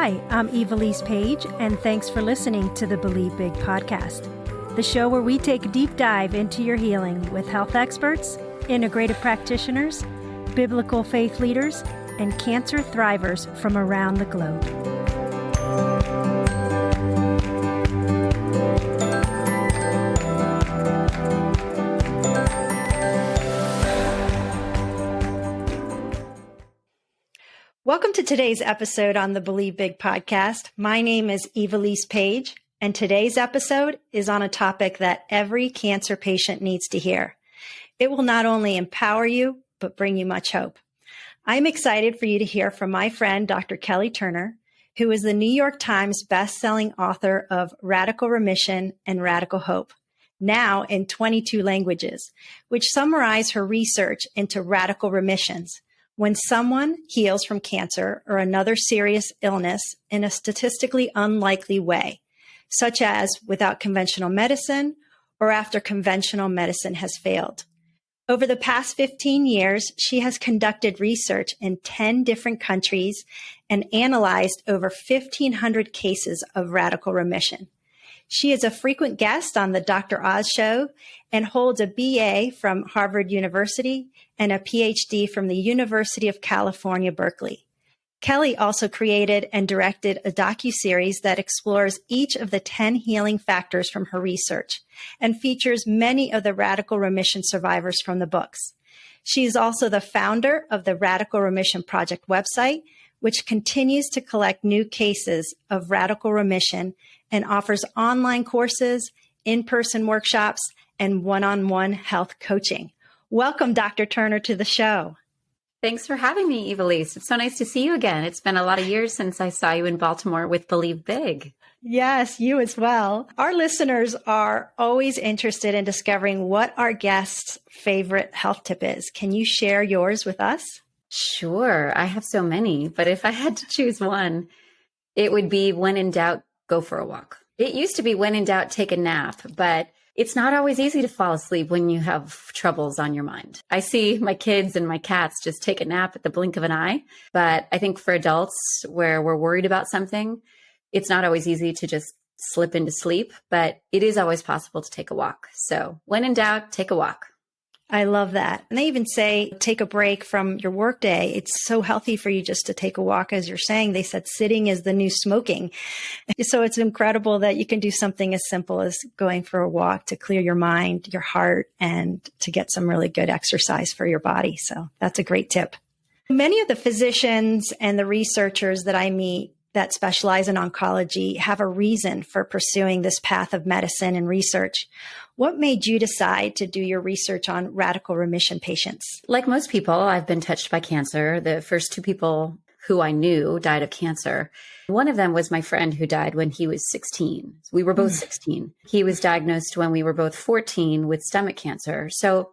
Hi, I'm Evilise Page, and thanks for listening to the Believe Big podcast, the show where we take a deep dive into your healing with health experts, integrative practitioners, biblical faith leaders, and cancer thrivers from around the globe. Welcome to today's episode on the Believe Big podcast. My name is Evilise Page, and today's episode is on a topic that every cancer patient needs to hear. It will not only empower you, but bring you much hope. I'm excited for you to hear from my friend, Dr. Kelly Turner, who is the New York Times bestselling author of Radical Remission and Radical Hope, now in 22 languages, which summarize her research into radical remissions. When someone heals from cancer or another serious illness in a statistically unlikely way, such as without conventional medicine or after conventional medicine has failed. Over the past 15 years, she has conducted research in 10 different countries and analyzed over 1,500 cases of radical remission. She is a frequent guest on the Dr. Oz Show and holds a BA from Harvard University and a PhD from the University of California, Berkeley. Kelly also created and directed a docuseries that explores each of the 10 healing factors from her research and features many of the radical remission survivors from the books. She is also the founder of the Radical Remission Project website, which continues to collect new cases of radical remission and offers online courses, in-person workshops, and one-on-one health coaching. Welcome, Dr. Turner, to the show. Thanks for having me, Evilise. It's so nice to see you again. It's been a lot of years since I saw you in Baltimore with Believe Big. Yes, you as well. Our listeners are always interested in discovering what our guests' favorite health tip is. Can you share yours with us? Sure. I have so many, but if I had to choose one, it would be when in doubt, go for a walk. It used to be when in doubt, take a nap, but it's not always easy to fall asleep when you have troubles on your mind. I see my kids and my cats just take a nap at the blink of an eye, but I think for adults where we're worried about something, it's not always easy to just slip into sleep, but it is always possible to take a walk. So when in doubt, take a walk. I love that. And they even say, take a break from your workday. It's so healthy for you just to take a walk. As you're saying, they said sitting is the new smoking. So it's incredible that you can do something as simple as going for a walk to clear your mind, your heart, and to get some really good exercise for your body. So that's a great tip. Many of the physicians and the researchers that I meet that specialize in oncology have a reason for pursuing this path of medicine and research. What made you decide to do your research on radical remission patients? Like most people, I've been touched by cancer. The first two people who I knew died of cancer. One of them was my friend who died when he was 16. We were both 16. He was diagnosed when we were both 14 with stomach cancer. So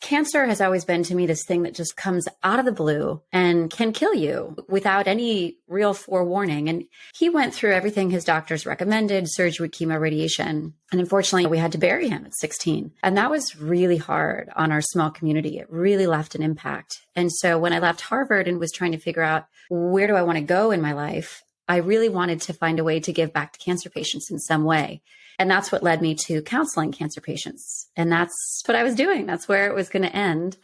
cancer has always been to me this thing that just comes out of the blue and can kill you without any real forewarning. And he went through everything his doctors recommended, surgery, chemo, radiation. And unfortunately, we had to bury him at 16. And that was really hard on our small community. It really left an impact. And so when I left Harvard and was trying to figure out where do I want to go in my life, I really wanted to find a way to give back to cancer patients in some way. And that's what led me to counseling cancer patients. And that's what I was doing. That's where it was going to end.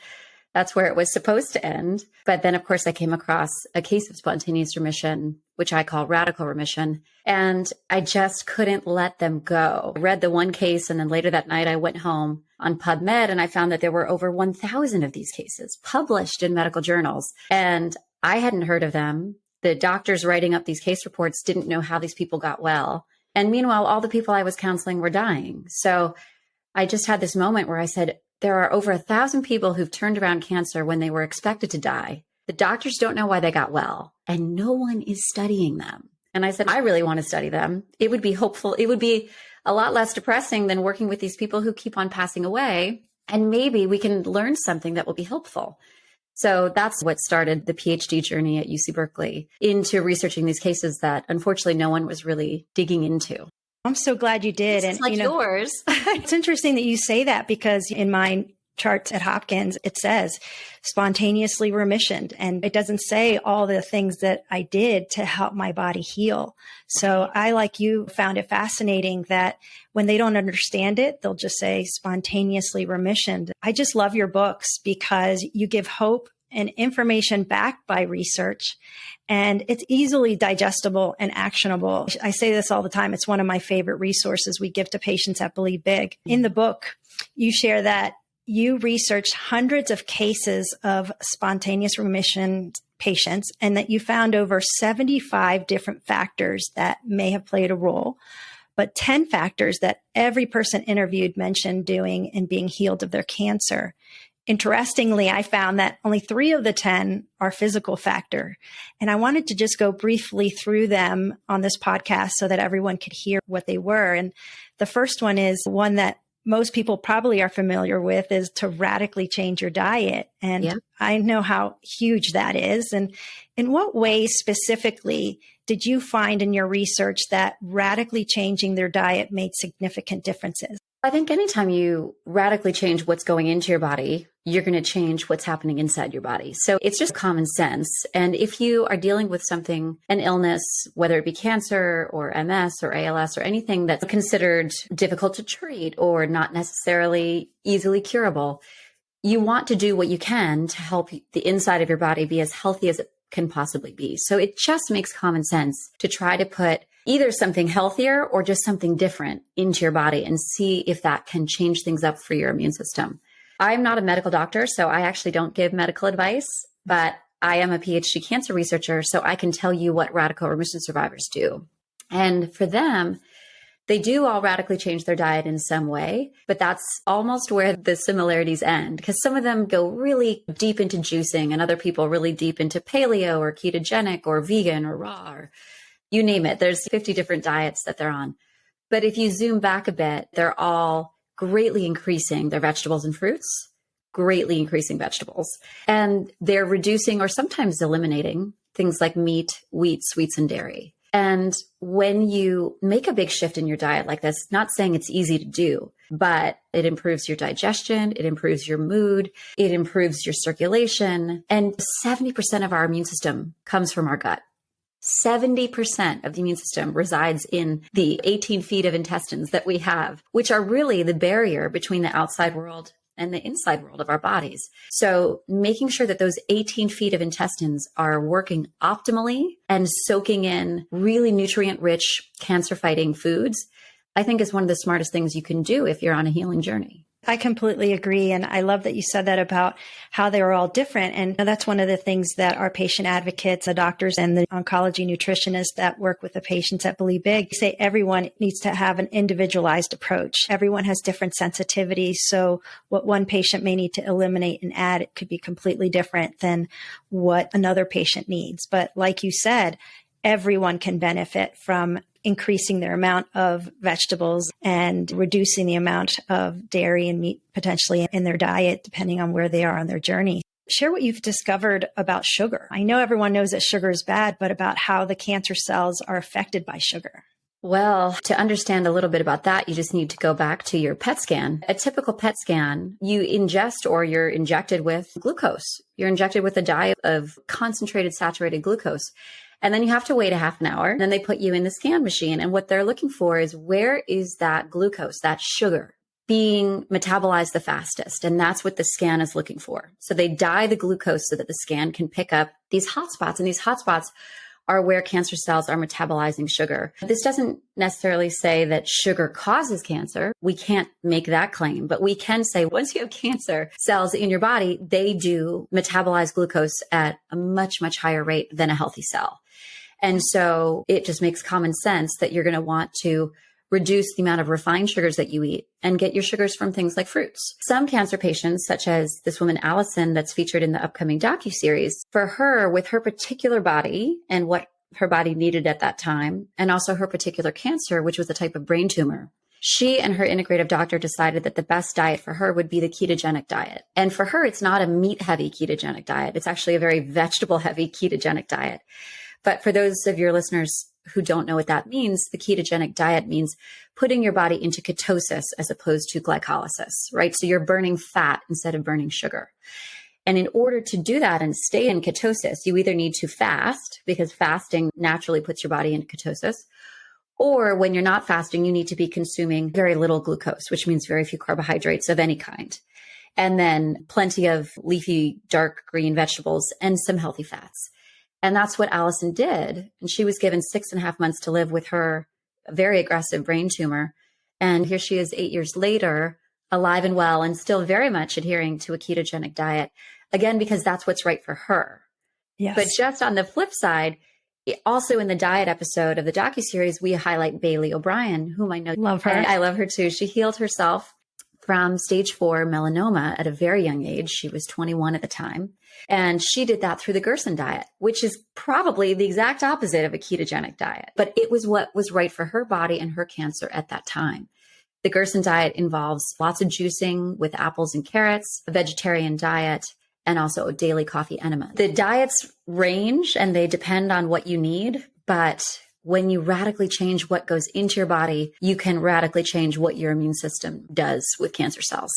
That's where it was supposed to end. But then, of course, I came across a case of spontaneous remission, which I call radical remission. And I just couldn't let them go. I read the one case, and then later that night, I went home on PubMed, and I found that there were over 1,000 of these cases published in medical journals. And I hadn't heard of them. The doctors writing up these case reports didn't know how these people got well. And meanwhile, all the people I was counseling were dying. So I just had this moment where I said, there are over 1,000 people who've turned around cancer when they were expected to die. The doctors don't know why they got well, and no one is studying them. And I said, I really want to study them. It would be hopeful. It would be a lot less depressing than working with these people who keep on passing away. And maybe we can learn something that will be helpful. So that's what started the PhD journey at UC Berkeley into researching these cases that unfortunately no one was really digging into. I'm so glad you did. It's like yours. It's interesting that you say that because in my charts at Hopkins, it says spontaneously remissioned. And it doesn't say all the things that I did to help my body heal. So I, like you, found it fascinating that when they don't understand it, they'll just say spontaneously remissioned. I just love your books because you give hope and information backed by research, and it's easily digestible and actionable. I say this all the time. It's one of my favorite resources we give to patients at Believe Big. In the book, you share that you researched hundreds of cases of spontaneous remission patients and that you found over 75 different factors that may have played a role, but 10 factors that every person interviewed mentioned doing in being healed of their cancer. Interestingly, I found that only 3 of the 10 are physical factor. And I wanted to just go briefly through them on this podcast so that everyone could hear what they were. And the first one is one that most people probably are familiar with, is to radically change your diet. And I know how huge that is. And in what ways specifically did you find in your research that radically changing their diet made significant differences? I think anytime you radically change what's going into your body, you're going to change what's happening inside your body. So it's just common sense. And if you are dealing with something, an illness, whether it be cancer or MS or ALS or anything that's considered difficult to treat or not necessarily easily curable, you want to do what you can to help the inside of your body be as healthy as it can possibly be. So it just makes common sense to try to put either something healthier or just something different into your body and see if that can change things up for your immune system. I'm not a medical doctor, so I actually don't give medical advice, but I am a PhD cancer researcher, so I can tell you what radical remission survivors do. And for them, they do all radically change their diet in some way, but that's almost where the similarities end, because some of them go really deep into juicing and other people really deep into paleo or ketogenic or vegan or raw or you name it. There's 50 different diets that they're on. But if you zoom back a bit, they're all greatly increasing their vegetables and fruits, greatly increasing vegetables. And they're reducing or sometimes eliminating things like meat, wheat, sweets, and dairy. And when you make a big shift in your diet like this, not saying it's easy to do, but it improves your digestion, it improves your mood, it improves your circulation. And 70% of our immune system comes from our gut. 70% of the immune system resides in the 18 feet of intestines that we have, which are really the barrier between the outside world and the inside world of our bodies. So making sure that those 18 feet of intestines are working optimally and soaking in really nutrient-rich, cancer-fighting foods, I think is one of the smartest things you can do if you're on a healing journey. I completely agree. And I love that you said that about how they were all different. And that's one of the things that our patient advocates, the doctors and the oncology nutritionists that work with the patients at Believe Big say everyone needs to have an individualized approach. Everyone has different sensitivities. So what one patient may need to eliminate and add, it could be completely different than what another patient needs. But like you said, everyone can benefit from increasing their amount of vegetables and reducing the amount of dairy and meat potentially in their diet, depending on where they are on their journey. Share what you've discovered about sugar. I know everyone knows that sugar is bad, but about how the cancer cells are affected by sugar. Well, to understand a little bit about that, you just need to go back to your PET scan. A typical PET scan, you ingest or you're injected with glucose. You're injected with a diet of concentrated saturated glucose. And then you have to wait a half an hour. And then they put you in the scan machine. And what they're looking for is where is that glucose, that sugar, being metabolized the fastest? And that's what the scan is looking for. So they dye the glucose so that the scan can pick up these hotspots. And these hotspots are where cancer cells are metabolizing sugar. This doesn't necessarily say that sugar causes cancer. We can't make that claim, but we can say once you have cancer cells in your body, they do metabolize glucose at a much, much higher rate than a healthy cell. And so it just makes common sense that you're going to want to reduce the amount of refined sugars that you eat and get your sugars from things like fruits. Some cancer patients, such as this woman, Allison, that's featured in the upcoming docuseries, for her, with her particular body and what her body needed at that time, and also her particular cancer, which was a type of brain tumor, she and her integrative doctor decided that the best diet for her would be the ketogenic diet. And for her, it's not a meat-heavy ketogenic diet. It's actually a very vegetable-heavy ketogenic diet. But for those of your listeners who don't know what that means, the ketogenic diet means putting your body into ketosis as opposed to glycolysis, right? So you're burning fat instead of burning sugar. And in order to do that and stay in ketosis, you either need to fast, because fasting naturally puts your body into ketosis, or when you're not fasting, you need to be consuming very little glucose, which means very few carbohydrates of any kind. And then plenty of leafy, dark green vegetables and some healthy fats. And that's what Allison did. And she was given 6.5 months to live with her very aggressive brain tumor. And here she is 8 years later, alive and well, and still very much adhering to a ketogenic diet. Again, because that's what's right for her. Yes. But just on the flip side, also in the diet episode of the docuseries, we highlight Bailey O'Brien, whom I know. Love her. I love her too. She healed herself from stage 4 melanoma at a very young age. She was 21 at the time. And she did that through the Gerson diet, which is probably the exact opposite of a ketogenic diet. But it was what was right for her body and her cancer at that time. The Gerson diet involves lots of juicing with apples and carrots, a vegetarian diet, and also a daily coffee enema. The diets range and they depend on what you need, but when you radically change what goes into your body, you can radically change what your immune system does with cancer cells.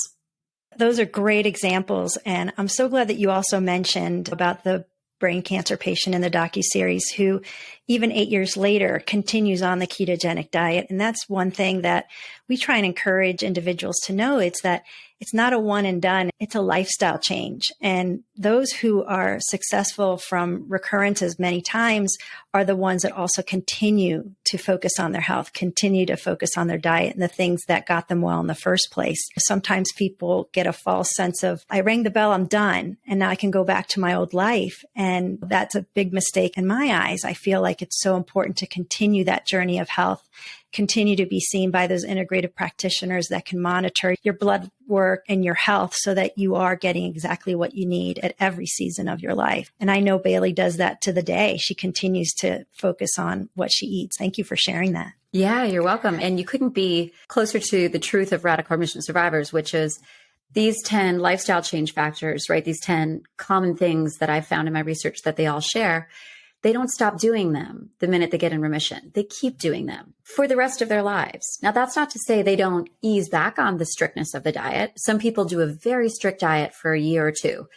Those are great examples. And I'm so glad that you also mentioned about the brain cancer patient in the docuseries who, even 8 years later, continues on the ketogenic diet. And that's one thing that we try and encourage individuals to know. It's that it's not a one and done. It's a lifestyle change. And those who are successful from recurrences many times are the ones that also continue to focus on their health, continue to focus on their diet and the things that got them well in the first place. Sometimes people get a false sense of, I rang the bell, I'm done, and now I can go back to my old life. And that's a big mistake in my eyes. I feel like it's so important to continue that journey of health, continue to be seen by those integrative practitioners that can monitor your blood work and your health so that you are getting exactly what you need at every season of your life. And I know Bailey does that to the day. She continues to focus on what she eats. Thank you for sharing that. Yeah, you're welcome. And you couldn't be closer to the truth of radical remission survivors, which is these 10 lifestyle change factors, right? These 10 common things that I've found in my research that they all share. They don't stop doing them the minute they get in remission. They keep doing them for the rest of their lives. Now, that's not to say they don't ease back on the strictness of the diet. Some people do a very strict diet for a year or two,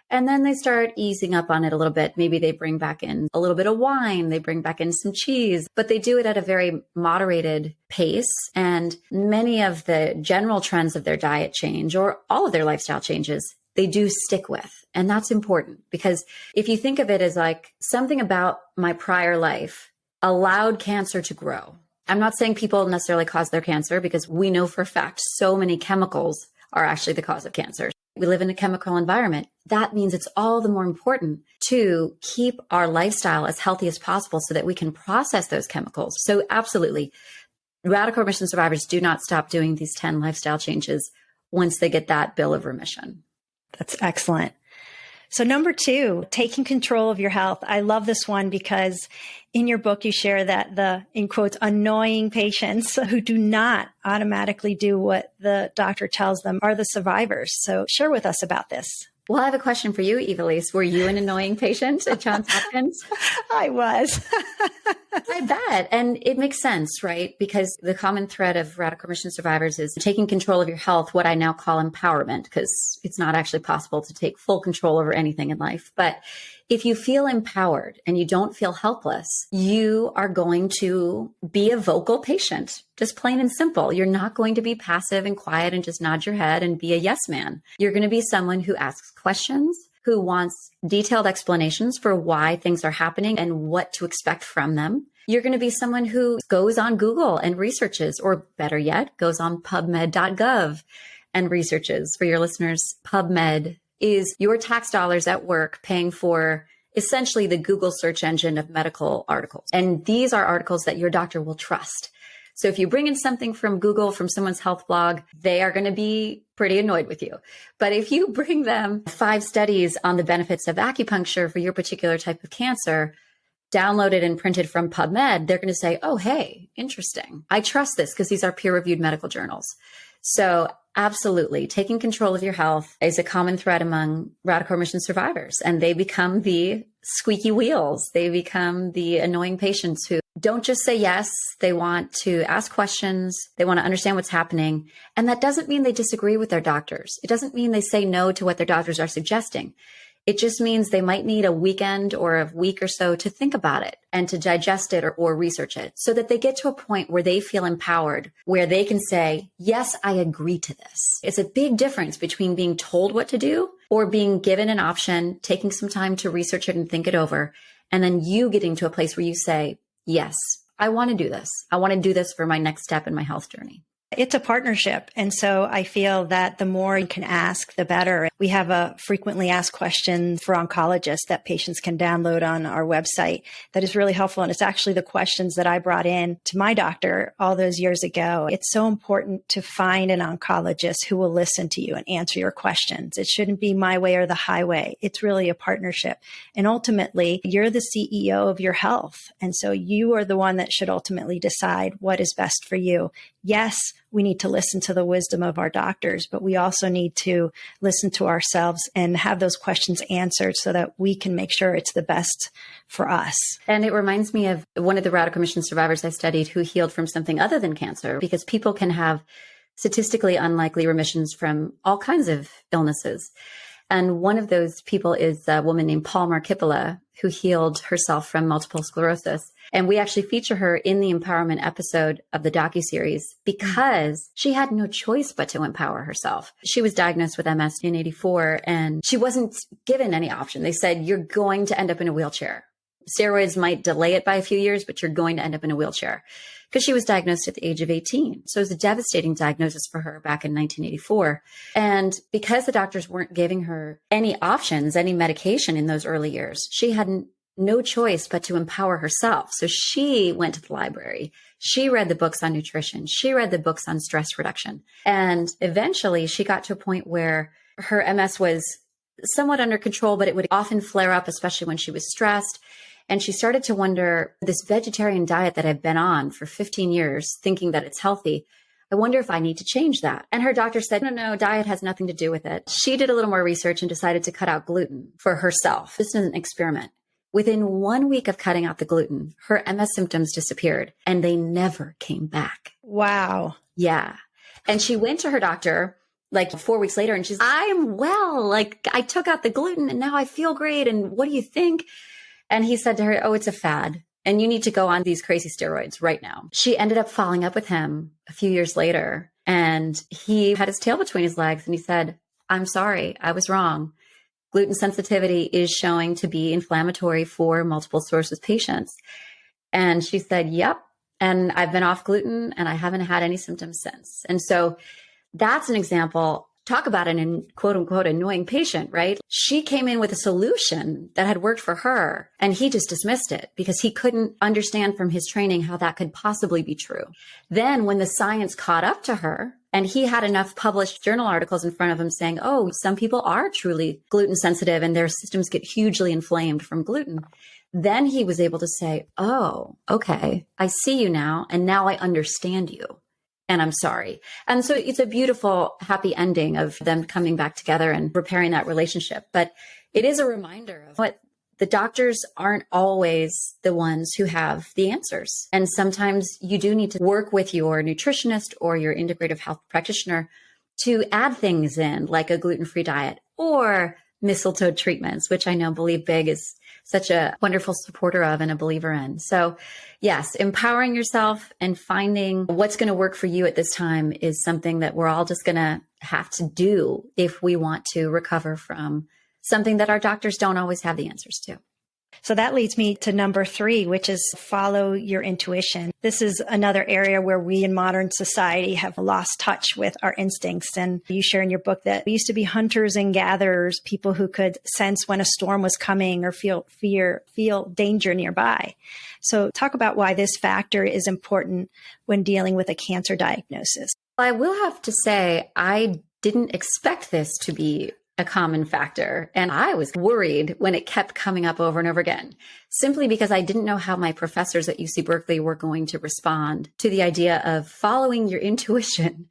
and then they start easing up on it a little bit. Maybe they bring back in a little bit of wine, they bring back in some cheese, but they do it at a very moderated pace. And many of the general trends of their diet change, or all of their lifestyle changes, they do stick with. And that's important, because if you think of it as like something about my prior life allowed cancer to grow. I'm not saying people necessarily cause their cancer, because we know for a fact so many chemicals are actually the cause of cancer. We live in a chemical environment. That means it's all the more important to keep our lifestyle as healthy as possible so that we can process those chemicals. So absolutely, radical remission survivors do not stop doing these 10 lifestyle changes once they get that bill of remission. That's excellent. So number 2, taking control of your health. I love this one because in your book, you share that the, in quotes, annoying patients who do not automatically do what the doctor tells them are the survivors. So share with us about this. Well, I have a question for you, Evilise. Were you an annoying patient at Johns Hopkins? I was. I bet. And it makes sense, right? Because the common thread of radical remission survivors is taking control of your health, what I now call empowerment, because it's not actually possible to take full control over anything in life. But if you feel empowered and you don't feel helpless, you are going to be a vocal patient, just plain and simple. You're not going to be passive and quiet and just nod your head and be a yes man. You're going to be someone who asks questions, who wants detailed explanations for why things are happening and what to expect from them. You're going to be someone who goes on Google and researches, or better yet, goes on PubMed.gov and researches. For your listeners, PubMed is your tax dollars at work paying for essentially the Google search engine of medical articles. And these are articles that your doctor will trust. So if you bring in something from Google, from someone's health blog, they are going to be pretty annoyed with you. But if you bring them 5 studies on the benefits of acupuncture for your particular type of cancer, downloaded and printed from PubMed, they're going to say, oh, hey, interesting. I trust this because these are peer-reviewed medical journals. So absolutely, taking control of your health is a common thread among radical remission survivors, and they become the squeaky wheels. They become the annoying patients who don't just say yes. They want to ask questions. They want to understand what's happening. And that doesn't mean they disagree with their doctors. It doesn't mean they say no to what their doctors are suggesting. It just means they might need a weekend or a week or so to think about it and to digest it or research it so that they get to a point where they feel empowered, where they can say, yes, I agree to this. It's a big difference between being told what to do or being given an option, taking some time to research it and think it over, and then you getting to a place where you say, yes, I want to do this. I want to do this for my next step in my health journey. It's a partnership. And so I feel that the more you can ask, the better. We have a frequently asked question for oncologists that patients can download on our website that is really helpful. And it's actually the questions that I brought in to my doctor all those years ago. It's so important to find an oncologist who will listen to you and answer your questions. It shouldn't be my way or the highway. It's really a partnership. And ultimately, you're the CEO of your health. And so you are the one that should ultimately decide what is best for you. Yes, we need to listen to the wisdom of our doctors, but we also need to listen to ourselves and have those questions answered so that we can make sure it's the best for us. And it reminds me of one of the radical remission survivors I studied who healed from something other than cancer, because people can have statistically unlikely remissions from all kinds of illnesses. And one of those people is a woman named Palmer Kippola, who healed herself from multiple sclerosis. And we actually feature her in the empowerment episode of the docuseries because she had no choice but to empower herself. She was diagnosed with MS in 1984, and she wasn't given any option. They said, you're going to end up in a wheelchair. Steroids might delay it by a few years, but you're going to end up in a wheelchair, because she was diagnosed at the age of 18. So it was a devastating diagnosis for her back in 1984. And because the doctors weren't giving her any options, any medication in those early years, she had no choice but to empower herself. So she went to the library. She read the books on nutrition. She read the books on stress reduction. And eventually she got to a point where her MS was somewhat under control, but it would often flare up, especially when she was stressed. And she started to wonder, this vegetarian diet that I've been on for 15 years, thinking that it's healthy, I wonder if I need to change that. And her doctor said, no, diet has nothing to do with it. She did a little more research and decided to cut out gluten for herself. This is an experiment. Within 1 week of cutting out the gluten, her MS symptoms disappeared and they never came back. Wow. Yeah. And she went to her doctor like 4 weeks later and she's, I am well. Like, I took out the gluten and now I feel great. And what do you think? And he said to her, oh, it's a fad and you need to go on these crazy steroids right now. She ended up following up with him a few years later and he had his tail between his legs and he said, I'm sorry, I was wrong. Gluten sensitivity is showing to be inflammatory for multiple sclerosis patients. And she said, yep. And I've been off gluten and I haven't had any symptoms since. And so that's an example. Talk about an quote unquote annoying patient, right? She came in with a solution that had worked for her and he just dismissed it because he couldn't understand from his training how that could possibly be true. Then when the science caught up to her and he had enough published journal articles in front of him saying, oh, some people are truly gluten sensitive and their systems get hugely inflamed from gluten. Then he was able to say, oh, okay, I see you now. And now I understand you. And I'm sorry. And so it's a beautiful, happy ending of them coming back together and repairing that relationship. But it is a reminder of what the doctors aren't always the ones who have the answers. And sometimes you do need to work with your nutritionist or your integrative health practitioner to add things in, like a gluten-free diet or mistletoe treatments, which I know Believe Big is such a wonderful supporter of and a believer in. So yes, empowering yourself and finding what's going to work for you at this time is something that we're all just going to have to do if we want to recover from something that our doctors don't always have the answers to. So that leads me to number 3, which is follow your intuition. This is another area where we in modern society have lost touch with our instincts. And you share in your book that we used to be hunters and gatherers, people who could sense when a storm was coming or feel fear, feel danger nearby. So talk about why this factor is important when dealing with a cancer diagnosis. I will have to say, I didn't expect this to be a common factor. And I was worried when it kept coming up over and over again, simply because I didn't know how my professors at UC Berkeley were going to respond to the idea of following your intuition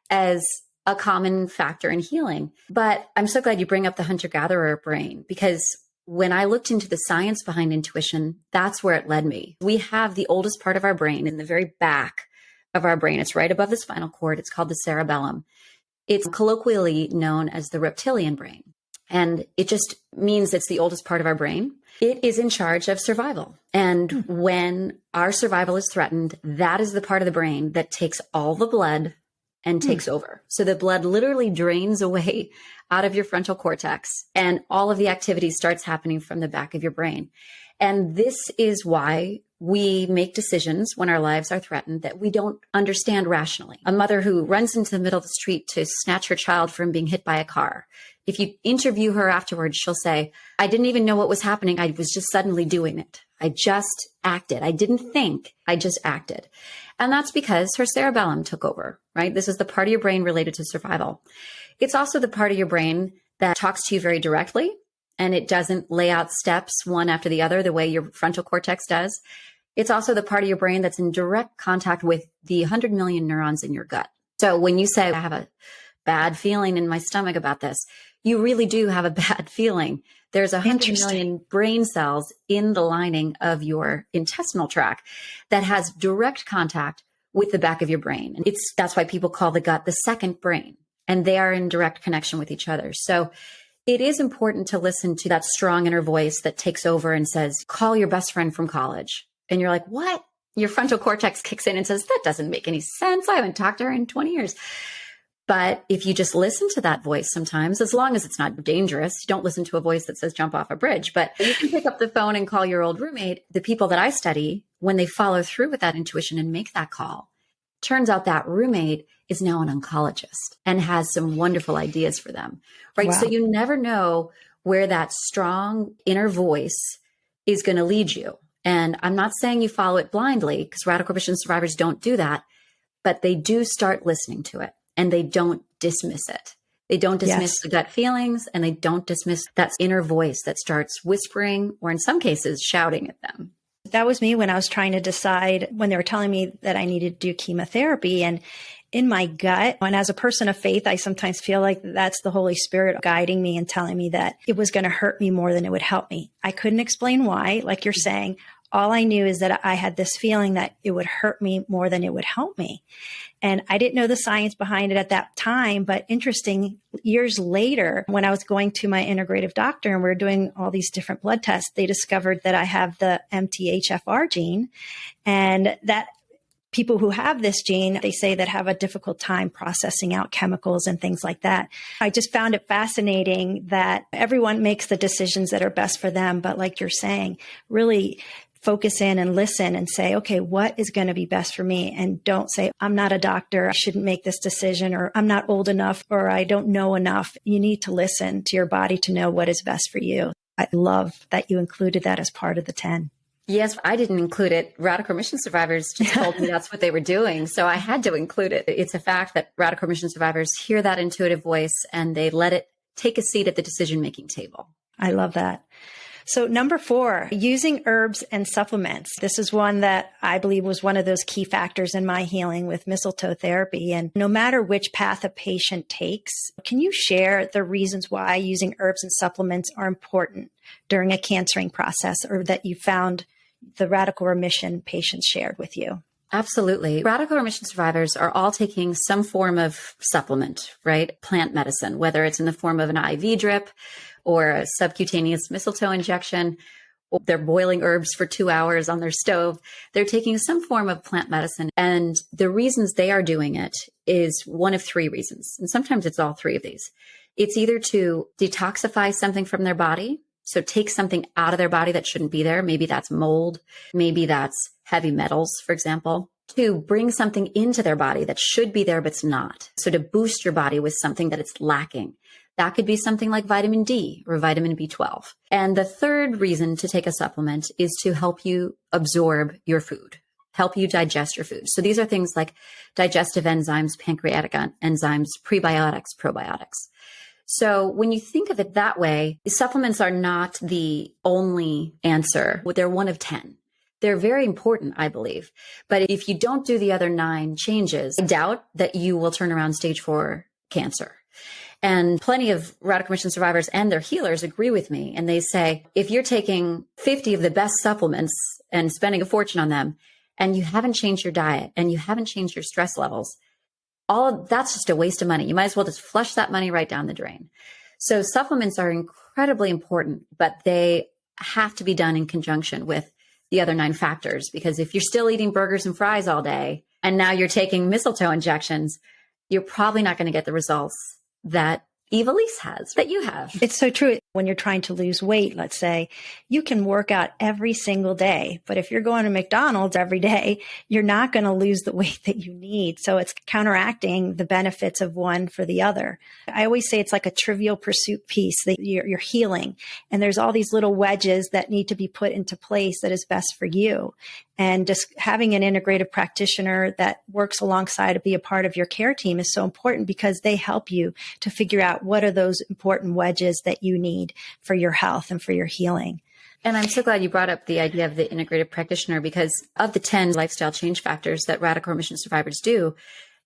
as a common factor in healing. But I'm so glad you bring up the hunter-gatherer brain, because when I looked into the science behind intuition, that's where it led me. We have the oldest part of our brain in the very back of our brain. It's right above the spinal cord. It's called the cerebellum. It's colloquially known as the reptilian brain. And it just means it's the oldest part of our brain. It is in charge of survival. And when our survival is threatened, that is the part of the brain that takes all the blood and takes over. So the blood literally drains away out of your frontal cortex, and all of the activity starts happening from the back of your brain. And this is why we make decisions when our lives are threatened that we don't understand rationally. A mother who runs into the middle of the street to snatch her child from being hit by a car. If you interview her afterwards, she'll say, I didn't even know what was happening. I was just suddenly doing it. I just acted. I didn't think. I just acted. And that's because her cerebellum took over, right? This is the part of your brain related to survival. It's also the part of your brain that talks to you very directly, and it doesn't lay out steps one after the other the way your frontal cortex does. It's also the part of your brain that's in direct contact with the 100 million neurons in your gut. So when you say, I have a bad feeling in my stomach about this, you really do have a bad feeling. There's 100 million brain cells in the lining of your intestinal tract that has direct contact with the back of your brain. And that's why people call the gut the second brain, and they are in direct connection with each other. So it is important to listen to that strong inner voice that takes over and says, call your best friend from college. And you're like, what? Your frontal cortex kicks in and says, that doesn't make any sense. I haven't talked to her in 20 years. But if you just listen to that voice sometimes, as long as it's not dangerous, you don't listen to a voice that says jump off a bridge, but you can pick up the phone and call your old roommate. The people that I study, when they follow through with that intuition and make that call, turns out that roommate is now an oncologist and has some wonderful ideas for them, right? Wow. So you never know where that strong inner voice is going to lead you. And I'm not saying you follow it blindly, because radical remission survivors don't do that, but they do start listening to it, and they don't dismiss it. They don't dismiss the gut feelings, and they don't dismiss that inner voice that starts whispering, or in some cases shouting at them. That was me when I was trying to decide, when they were telling me that I needed to do chemotherapy. And in my gut, and as a person of faith, I sometimes feel like that's the Holy Spirit guiding me and telling me that it was going to hurt me more than it would help me. I couldn't explain why, like you're saying. All I knew is that I had this feeling that it would hurt me more than it would help me. And I didn't know the science behind it at that time, but interesting, years later, when I was going to my integrative doctor and we were doing all these different blood tests, they discovered that I have the MTHFR gene, and that people who have this gene, they say that have a difficult time processing out chemicals and things like that. I just found it fascinating that everyone makes the decisions that are best for them. But like you're saying, really focus in and listen and say, okay, what is going to be best for me? And don't say, I'm not a doctor, I shouldn't make this decision, or I'm not old enough, or I don't know enough. You need to listen to your body to know what is best for you. I love that you included that as part of the 10. Yes, I didn't include it. Radical remission survivors just told me that's what they were doing. So I had to include it. It's a fact that radical remission survivors hear that intuitive voice and they let it take a seat at the decision-making table. I love that. So number 4, using herbs and supplements. This is one that I believe was one of those key factors in my healing with mistletoe therapy. And no matter which path a patient takes, can you share the reasons why using herbs and supplements are important during a cancering process, or that you found the radical remission patients shared with you? Absolutely. Radical remission survivors are all taking some form of supplement, right? Plant medicine, whether it's in the form of an IV drip or a subcutaneous mistletoe injection, or they're boiling herbs for 2 hours on their stove. They're taking some form of plant medicine. And the reasons they are doing it is one of 3 reasons. And sometimes it's all 3 of these. It's either to detoxify something from their body. So take something out of their body that shouldn't be there. Maybe that's mold. Maybe that's heavy metals, for example. To bring something into their body that should be there, but it's not. So to boost your body with something that it's lacking. That could be something like vitamin D or vitamin B12. And the third reason to take a supplement is to help you absorb your food, help you digest your food. So these are things like digestive enzymes, pancreatic enzymes, prebiotics, probiotics. So when you think of it that way, supplements are not the only answer. They're one of 10. They're very important, I believe. But if you don't do the other 9 changes, I doubt that you will turn around stage 4 cancer. And plenty of radical remission survivors and their healers agree with me. And they say, if you're taking 50 of the best supplements and spending a fortune on them, and you haven't changed your diet and you haven't changed your stress levels, all of that's just a waste of money. You might as well just flush that money right down the drain. So supplements are incredibly important, but they have to be done in conjunction with the other 9 factors. Because if you're still eating burgers and fries all day, and now you're taking mistletoe injections, you're probably not going to get the results that Evilise has, that you have. It's so true. When you're trying to lose weight, let's say, you can work out every single day. But if you're going to McDonald's every day, you're not going to lose the weight that you need. So it's counteracting the benefits of one for the other. I always say it's like a Trivial Pursuit piece that you're healing. And there's all these little wedges that need to be put into place that is best for you. And just having an integrative practitioner that works alongside to be a part of your care team is so important, because they help you to figure out what are those important wedges that you need for your health and for your healing. And I'm so glad you brought up the idea of the integrative practitioner, because of the 10 lifestyle change factors that radical remission survivors do,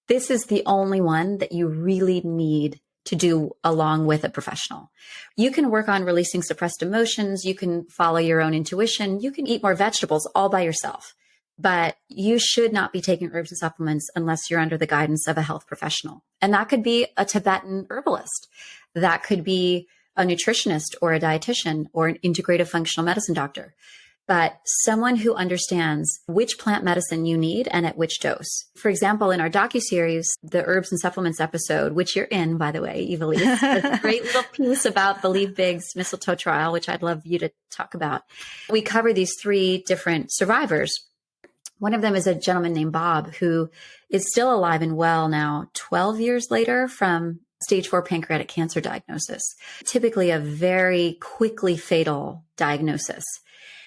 this is the only one that you really need to do along with a professional. You can work on releasing suppressed emotions. You can follow your own intuition. You can eat more vegetables all by yourself, but you should not be taking herbs and supplements unless you're under the guidance of a health professional. And that could be a Tibetan herbalist. That could be a nutritionist or a dietitian or an integrative functional medicine doctor, but someone who understands which plant medicine you need and at which dose. For example, in our docuseries, the herbs and supplements episode, which you're in, by the way, Evilise, a great little piece about Believe Big's mistletoe trial, which I'd love you to talk about. We cover these 3 different survivors. One of them is a gentleman named Bob, who is still alive and well now, 12 years later from stage 4 pancreatic cancer diagnosis, typically a very quickly fatal diagnosis.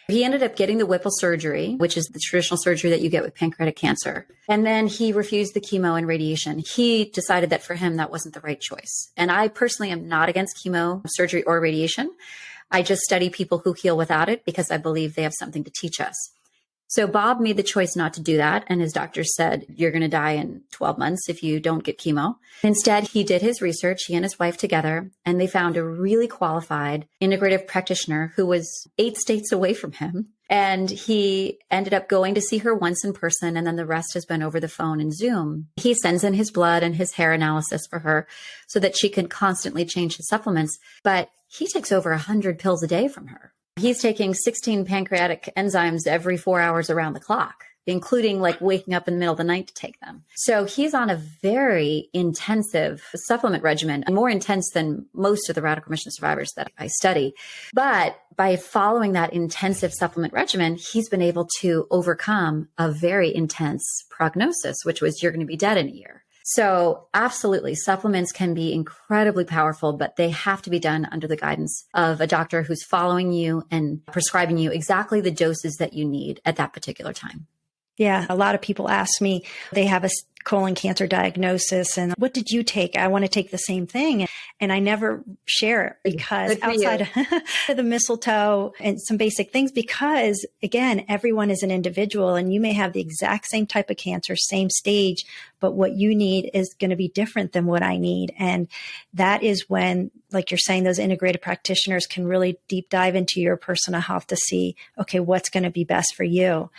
He ended up getting the Whipple surgery, which is the traditional surgery that you get with pancreatic cancer. And then he refused the chemo and radiation. He decided that for him, that wasn't the right choice. And I personally am not against chemo, surgery, or radiation. I just study people who heal without it because I believe they have something to teach us. So Bob made the choice not to do that. And his doctor said, you're going to die in 12 months if you don't get chemo. Instead, he did his research, he and his wife together, and they found a really qualified integrative practitioner who was 8 states away from him. And he ended up going to see her once in person, and then the rest has been over the phone and Zoom. He sends in his blood and his hair analysis for her so that she can constantly change his supplements. But he takes over 100 pills a day from her. He's taking 16 pancreatic enzymes every 4 hours around the clock, including like waking up in the middle of the night to take them. So he's on a very intensive supplement regimen, more intense than most of the radical remission survivors that I study. But by following that intensive supplement regimen, he's been able to overcome a very intense prognosis, which was you're going to be dead in a year. So absolutely, supplements can be incredibly powerful, but they have to be done under the guidance of a doctor who's following you and prescribing you exactly the doses that you need at that particular time. Yeah, a lot of people ask me, they have a colon cancer diagnosis and what did you take? I want to take the same thing. And I never share it because outside of the mistletoe and some basic things, because again, everyone is an individual and you may have the exact same type of cancer, same stage, but what you need is going to be different than what I need. And that is when, like you're saying, those integrated practitioners can really deep dive into your personal health to see, okay, what's going to be best for you.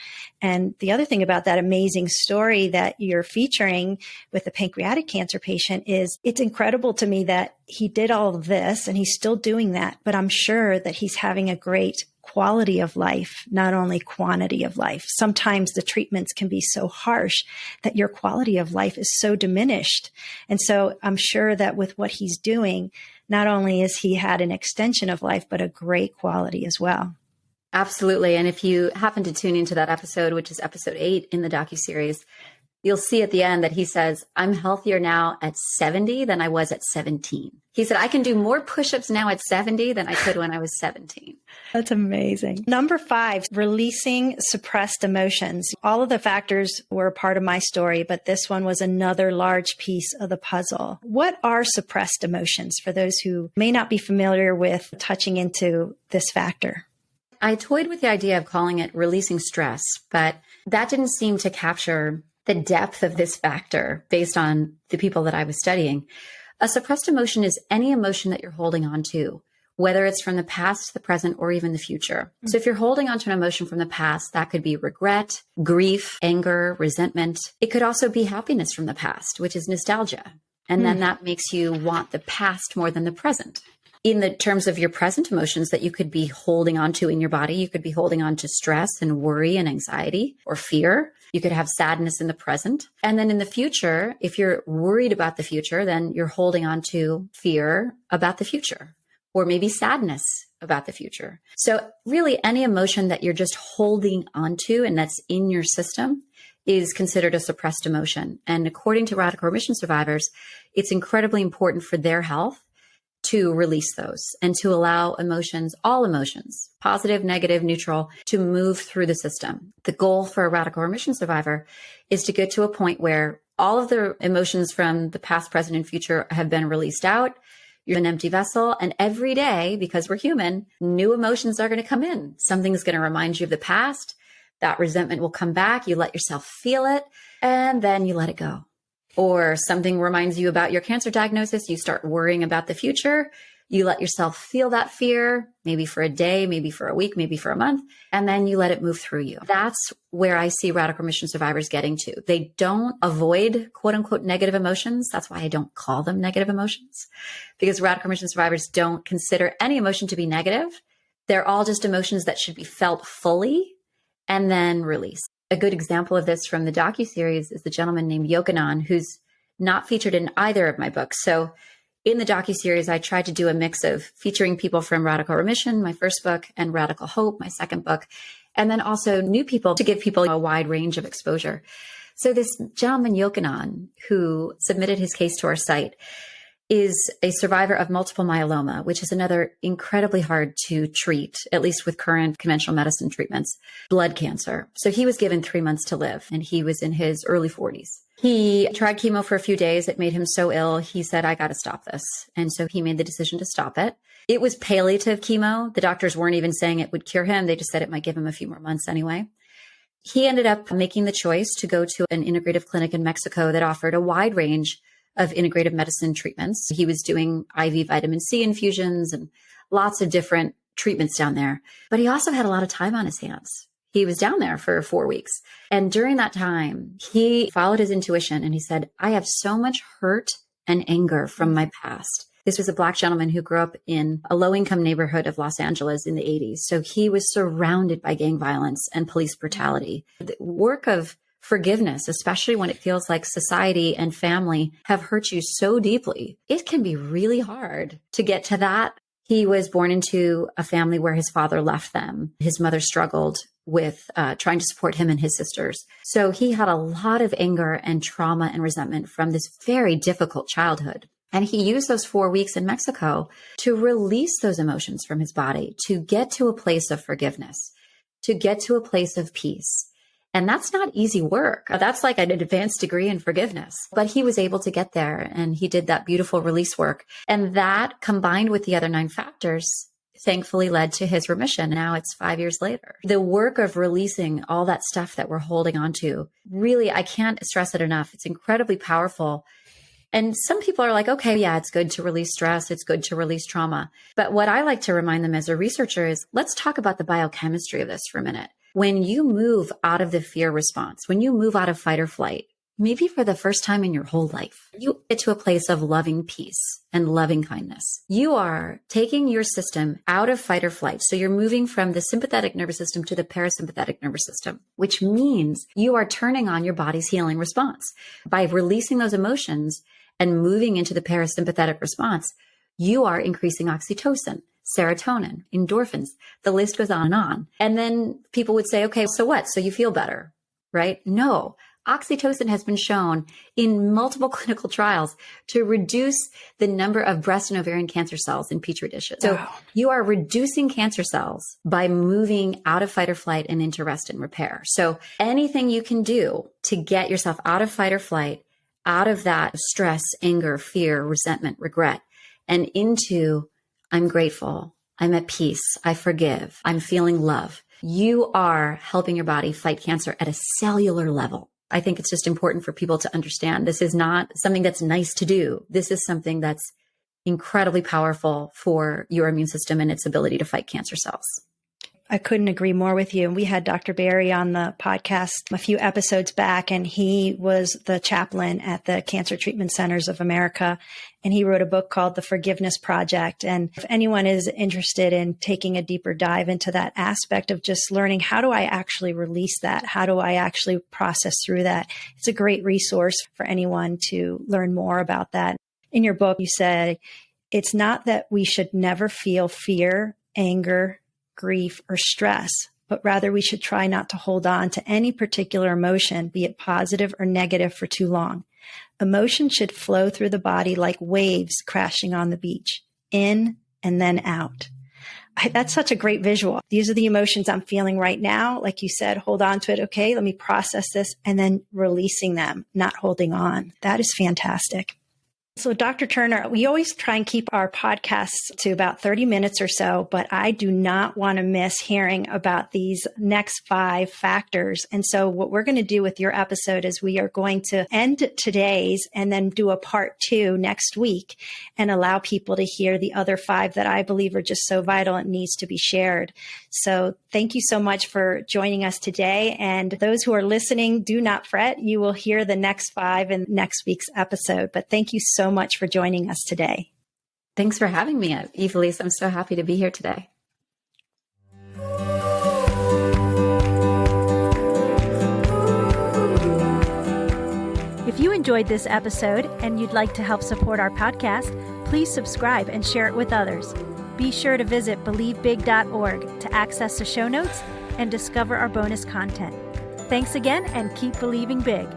And the other thing about that amazing story that you're featuring with the pancreatic cancer patient is it's incredible to me that he did all of this and he's still doing that, but I'm sure that he's having a great quality of life, not only quantity of life. Sometimes the treatments can be so harsh that your quality of life is so diminished. And so I'm sure that with what he's doing, not only has he had an extension of life, but a great quality as well. Absolutely. And if you happen to tune into that episode, which is episode 8 in the docuseries, you'll see at the end that he says, I'm healthier now at 70 than I was at 17. He said, I can do more push-ups now at 70 than I could when I was 17. That's amazing. Number 5, releasing suppressed emotions. All of the factors were a part of my story, but this one was another large piece of the puzzle. What are suppressed emotions for those who may not be familiar with touching into this factor? I toyed with the idea of calling it releasing stress, but that didn't seem to capture the depth of this factor based on the people that I was studying. A suppressed emotion is any emotion that you're holding on to, whether it's from the past, the present, or even the future. So if you're holding on to an emotion from the past, that could be regret, grief, anger, resentment. It could also be happiness from the past, which is nostalgia. And then that makes you want the past more than the present. In the terms of your present emotions that you could be holding on to in your body, you could be holding on to stress and worry and anxiety or fear. You could have sadness in the present. And then in the future, if you're worried about the future, then you're holding on to fear about the future, or maybe sadness about the future. So really any emotion that you're just holding onto and that's in your system is considered a suppressed emotion. And according to radical remission survivors, it's incredibly important for their health to release those and to allow emotions, all emotions, positive, negative, neutral, to move through the system. The goal for a radical remission survivor is to get to a point where all of the emotions from the past, present, and future have been released out. You're an empty vessel. And every day, because we're human, new emotions are going to come in. Something's going to remind you of the past. That resentment will come back. You let yourself feel it, and then you let it go. Or something reminds you about your cancer diagnosis. You start worrying about the future. You let yourself feel that fear, maybe for a day, maybe for a week, maybe for a month, and then you let it move through you. That's where I see radical remission survivors getting to. They don't avoid quote unquote negative emotions. That's why I don't call them negative emotions, because radical remission survivors don't consider any emotion to be negative. They're all just emotions that should be felt fully and then released. A good example of this from the docuseries is the gentleman named Yochanan, who's not featured in either of my books. So in the docuseries, I tried to do a mix of featuring people from Radical Remission, my first book, and Radical Hope, my second book, and then also new people to give people a wide range of exposure. So this gentleman, Yochanan, who submitted his case to our site, is a survivor of multiple myeloma, which is another incredibly hard to treat, at least with current conventional medicine treatments, blood cancer. So he was given 3 months to live, and he was in his early 40s. He tried chemo for a few days. It made him so ill. He said, I got to stop this. And so he made the decision to stop it. It was palliative chemo. The doctors weren't even saying it would cure him. They just said it might give him a few more months anyway. He ended up making the choice to go to an integrative clinic in Mexico that offered a wide range of integrative medicine treatments. He was doing IV vitamin C infusions and lots of different treatments down there. But he also had a lot of time on his hands. He was down there for 4 weeks. And during that time, he followed his intuition and he said, I have so much hurt and anger from my past. This was a Black gentleman who grew up in a low-income neighborhood of Los Angeles in the 80s. So he was surrounded by gang violence and police brutality. The work of forgiveness, especially when it feels like society and family have hurt you so deeply, it can be really hard to get to that. He was born into a family where his father left them. His mother struggled with trying to support him and his sisters. So he had a lot of anger and trauma and resentment from this very difficult childhood. And he used those 4 weeks in Mexico to release those emotions from his body, to get to a place of forgiveness, to get to a place of peace. And that's not easy work. That's like an advanced degree in forgiveness. But he was able to get there, and he did that beautiful release work. And that, combined with the other 9 factors, thankfully led to his remission. Now it's 5 years later. The work of releasing all that stuff that we're holding on to, really, I can't stress it enough. It's incredibly powerful. And some people are like, okay, yeah, it's good to release stress. It's good to release trauma. But what I like to remind them as a researcher is, let's talk about the biochemistry of this for a minute. When you move out of the fear response, when you move out of fight or flight, maybe for the first time in your whole life, you get to a place of loving peace and loving kindness. You are taking your system out of fight or flight. So you're moving from the sympathetic nervous system to the parasympathetic nervous system, which means you are turning on your body's healing response. By releasing those emotions and moving into the parasympathetic response, you are increasing oxytocin, serotonin, endorphins. The list goes on and on. And then people would say, okay, so what? So you feel better, right? No. Oxytocin has been shown in multiple clinical trials to reduce the number of breast and ovarian cancer cells in petri dishes. So you are reducing cancer cells by moving out of fight or flight and into rest and repair. So anything you can do to get yourself out of fight or flight, out of that stress, anger, fear, resentment, regret, and into I'm grateful, I'm at peace, I forgive, I'm feeling love. You are helping your body fight cancer at a cellular level. I think it's just important for people to understand this is not something that's nice to do. This is something that's incredibly powerful for your immune system and its ability to fight cancer cells. I couldn't agree more with you. And we had Dr. Barry on the podcast a few episodes back, and he was the chaplain at the Cancer Treatment Centers of America. And he wrote a book called The Forgiveness Project. And if anyone is interested in taking a deeper dive into that aspect of just learning, how do I actually release that? How do I actually process through that? It's a great resource for anyone to learn more about that. In your book, you said, it's not that we should never feel fear, anger, grief, or stress, but rather we should try not to hold on to any particular emotion, be it positive or negative, for too long. Emotion should flow through the body like waves crashing on the beach, in and then out. That's such a great visual. These are the emotions I'm feeling right now. Like you said, hold on to it. Okay, let me process this, and then releasing them, not holding on. That is fantastic. So Dr. Turner, we always try and keep our podcasts to about 30 minutes or so, but I do not want to miss hearing about these next 5 factors. And so what we're going to do with your episode is we are going to end today's and then do a part 2 next week and allow people to hear the other 5 that I believe are just so vital and needs to be shared. So thank you so much for joining us today. And those who are listening, do not fret. You will hear the next 5 in next week's episode. But thank you so much for joining us today. Thanks for having me, Evelise. I'm so happy to be here today. If you enjoyed this episode and you'd like to help support our podcast, please subscribe and share it with others. Be sure to visit believebig.org to access the show notes and discover our bonus content. Thanks again, and keep believing big.